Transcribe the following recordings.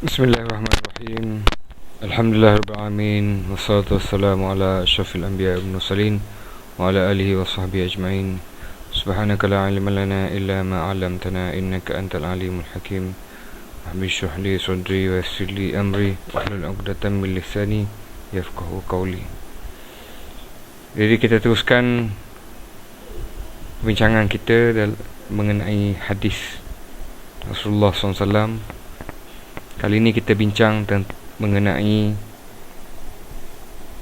Bismillahirrahmanirrahim. Alhamdulillahirrahmanirrahim. Wassalatu wassalamu ala asyrafil anbiya wal mursalin wa ala alihi wa sahbihi ajma'in. Subhanaka la ilma lana illa ma 'allamtana innaka antal alimul hakim. Rabbi shrah li sadri wa yassir li amri wahlul 'uqdatam min lisani yafqahu qawli. Jadi kita teruskan perbincangan kita mengenai hadis Rasulullah SAW. Kali ini kita bincang mengenai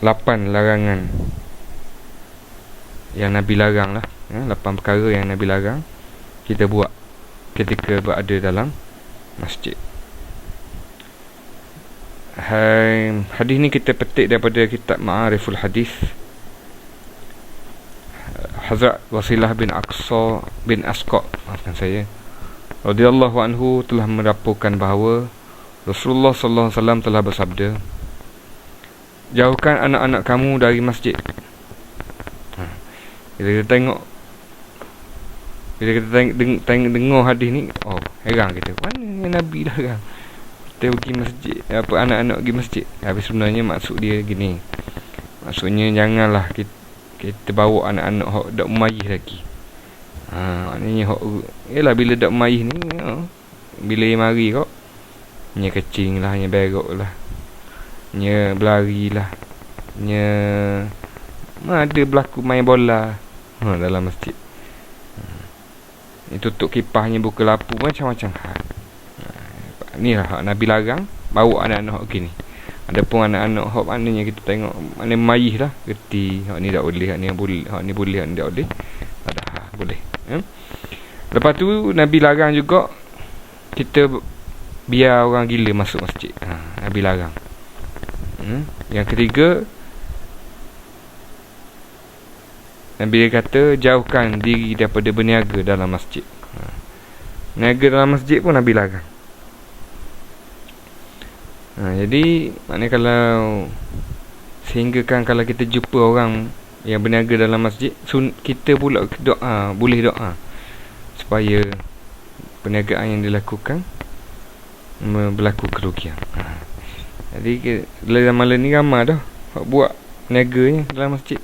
8 larangan yang Nabi larang lah, 8 perkara yang Nabi larang kita buat ketika berada dalam masjid. Hadis ni kita petik daripada kitab Ma'ariful Hadis. Hazrat Wasilah bin Asqa, maafkan saya, radhiyallahu anhu telah melaporkan bahawa Rasulullah sallallahu alaihi wasallam telah bersabda, jauhkan anak-anak kamu dari masjid. Bila kita dengar hadis ni, heran kita, mana Nabi larang kita pergi masjid, anak-anak pergi masjid. Habis sebenarnya maksud dia gini, maksudnya janganlah kita bawa anak-anak hok dak umayyih lagi. Maknanya hok ialah bila dak umayyih ni, bila dia mari kok nya kecing lah, nya berok lah, nya berlari lah, nya ada berlaku main bola dalam masjid. Tutup kipahnya, buka lampu, macam-macam hal. Ni lah Nabi larang bawa anak-anak hok gini. Adapun anak-anak hok maknanya kita tengok mana mayih lah, reti hok ni tak boleh, hok ni boleh, hok ni boleh, hok ni tak boleh. Ada boleh. Lepas tu Nabi larang juga kita biar orang gila masuk masjid. Nabi larang. Yang ketiga, Nabi kata jauhkan diri daripada berniaga dalam masjid. Niaga dalam masjid pun Nabi larang. Jadi maknanya kalau kita jumpa orang yang berniaga dalam masjid, kita pula doa, boleh doa supaya perniagaan yang dilakukan berlaku kerugian. Jadi malam ni ramai dah buat niaganya dalam masjid.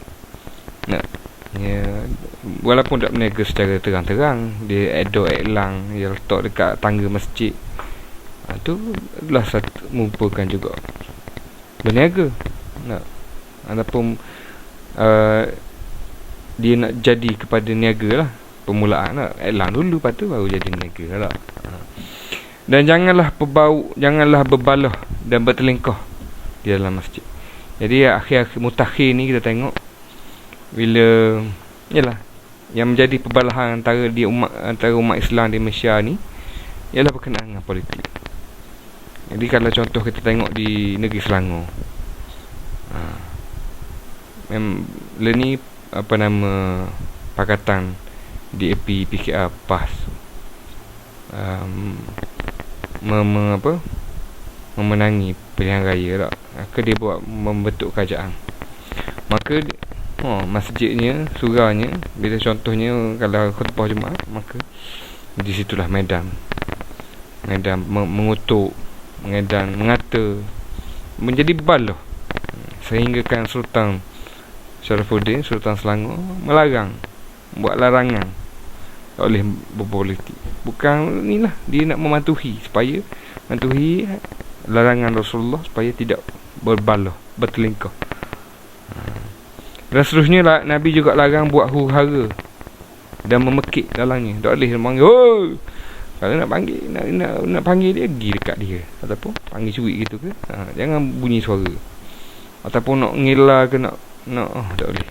Walaupun tak berniaga secara terang-terang, dia elang dia letak dekat tangga masjid. Itu adalah satu merupakan juga berniaga. Ataupun dia nak jadi kepada niaga lah, permulaan lah, elang dulu, lepas tu baru jadi niaga lah. Dan janganlah berbalah dan bertelingkah di dalam masjid. Jadi akhir-akhir mutakhir ni kita tengok bila yang menjadi perbalahan antara umat Islam di Malaysia ni ialah berkenaan dengan politik. Jadi kalau contoh kita tengok di negeri Selangor, ni Pakatan DAP PKR PAS memenangi pilihan raya tak, maka dia buat membentuk kerajaan. Maka masjidnya, surahnya, bila contohnya kalau khutbah Jumaat, maka di situlah medan mengutuk, medan mengata, menjadi bal lah. Sehingga kan Sultan Sharifuddin, Sultan Selangor, melarang, buat larangan tak boleh berpolitik. Bukan inilah, dia nak mematuhi larangan Rasulullah supaya tidak berbalah, bertelingkah. Dan seterusnya Nabi juga larang buat huru-hara dan memekik dalamnya. Tak boleh panggil, kalau nak panggil, nak panggil dia, pergi dekat dia, ataupun panggil curi gitu ke, jangan bunyi suara. Ataupun nak ngelar ke, nak tak boleh.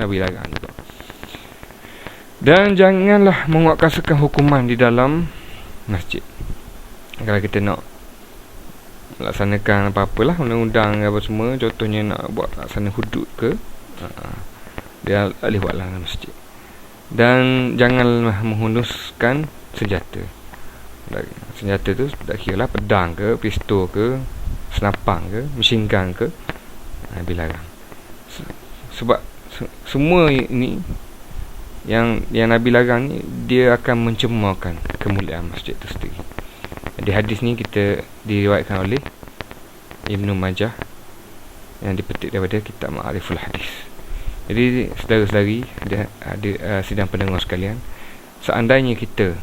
Nabi larang juga. Dan janganlah menguatkuasakan hukuman di dalam masjid. Kalau kita nak melaksanakan apa-apalah, undang-undang apa semua, contohnya nak buat laksana hudud ke, dia boleh buatlah dalam masjid. Dan janganlah menghunuskan senjata. Senjata tu tak kira lah pedang ke, pistol ke, senapang ke, mesin gun ke, Nabi larang. Sebab semua ini yang Nabi larang ni, dia akan mencemarkan kemuliaan masjid itu sendiri. Di hadis ni kita diriwayatkan oleh Ibnu Majah yang dipetik daripada kitab Ma'ariful Hadis. Jadi saudara-saudari ada sidang pendengar sekalian, seandainya kita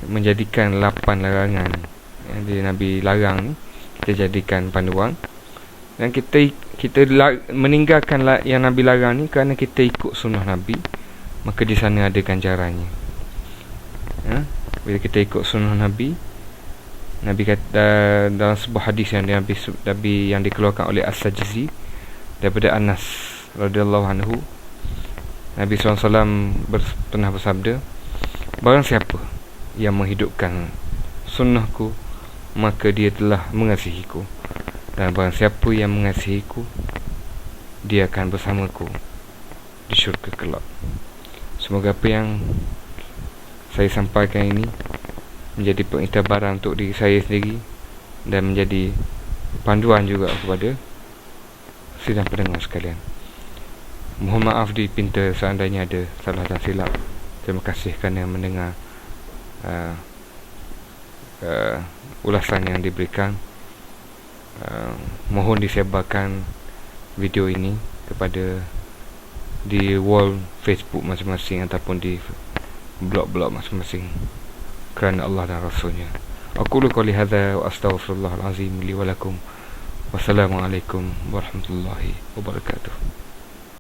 menjadikan 8 larangan yang Nabi larang ni, kita jadikan panduan, dan kita meninggalkan yang Nabi larang ni kerana kita ikut sunnah Nabi, maka di sana ada ganjarannya. Bila kita ikut sunnah Nabi kata dalam sebuah hadis yang Nabi yang dikeluarkan oleh As-Sajzi daripada Anas radhiyallahu anhu, Nabi SAW pernah bersabda, barang siapa yang menghidupkan sunnahku, maka dia telah mengasihiku, dan barang siapa yang mengasihiku, dia akan bersamaku di syurga kelak. Semoga apa yang saya sampaikan ini menjadi pengiktibaran untuk diri saya sendiri dan menjadi panduan juga kepada sidang pendengar sekalian. Mohon maaf dipinta seandainya ada salah dan silap. Terima kasih kerana mendengar ulasan yang diberikan. Mohon disebarkan video ini kepada di wall Facebook masing-masing ataupun di blog-blog masing-masing, kerana Allah dan Rasulnya. Aqulu qouli hadza wa astaghfirullahal azim li wa lakum. Wassalamualaikum warahmatullahi wabarakatuh.